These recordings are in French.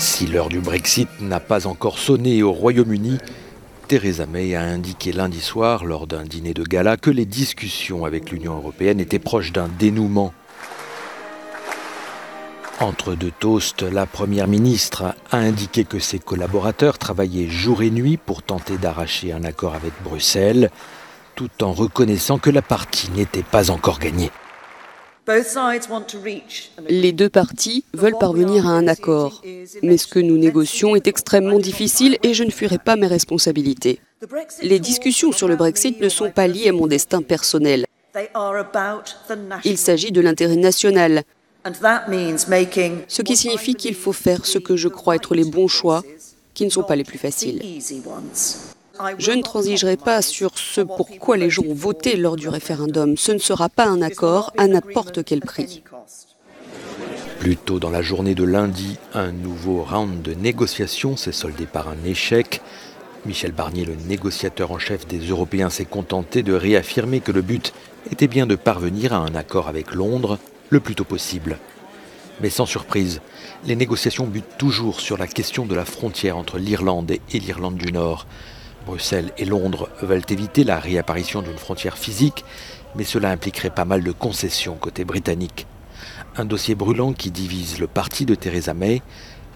Si l'heure du Brexit n'a pas encore sonné au Royaume-Uni, Theresa May a indiqué lundi soir, lors d'un dîner de gala, que les discussions avec l'Union européenne étaient proches d'un dénouement. Entre deux toasts, la Première ministre a indiqué que ses collaborateurs travaillaient jour et nuit pour tenter d'arracher un accord avec Bruxelles, tout en reconnaissant que la partie n'était pas encore gagnée. Les deux parties veulent parvenir à un accord, mais ce que nous négocions est extrêmement difficile et je ne fuirai pas mes responsabilités. Les discussions sur le Brexit ne sont pas liées à mon destin personnel. Il s'agit de l'intérêt national, ce qui signifie qu'il faut faire ce que je crois être les bons choix, qui ne sont pas les plus faciles. Je ne transigerai pas sur ce pourquoi les gens ont voté lors du référendum. Ce ne sera pas un accord à n'importe quel prix. Plus tôt dans la journée de lundi, un nouveau round de négociations s'est soldé par un échec. Michel Barnier, le négociateur en chef des Européens, s'est contenté de réaffirmer que le but était bien de parvenir à un accord avec Londres le plus tôt possible. Mais sans surprise, les négociations butent toujours sur la question de la frontière entre l'Irlande et l'Irlande du Nord. Bruxelles et Londres veulent éviter la réapparition d'une frontière physique, mais cela impliquerait pas mal de concessions côté britannique. Un dossier brûlant qui divise le parti de Theresa May.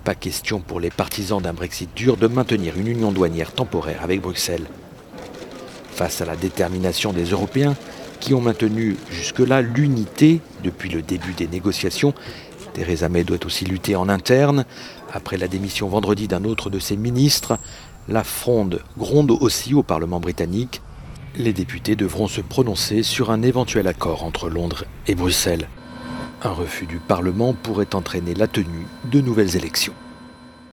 Pas question pour les partisans d'un Brexit dur de maintenir une union douanière temporaire avec Bruxelles. Face à la détermination des Européens, qui ont maintenu jusque-là l'unité depuis le début des négociations, Theresa May doit aussi lutter en interne. Après la démission vendredi d'un autre de ses ministres, la fronde gronde aussi au Parlement britannique. Les députés devront se prononcer sur un éventuel accord entre Londres et Bruxelles. Un refus du Parlement pourrait entraîner la tenue de nouvelles élections.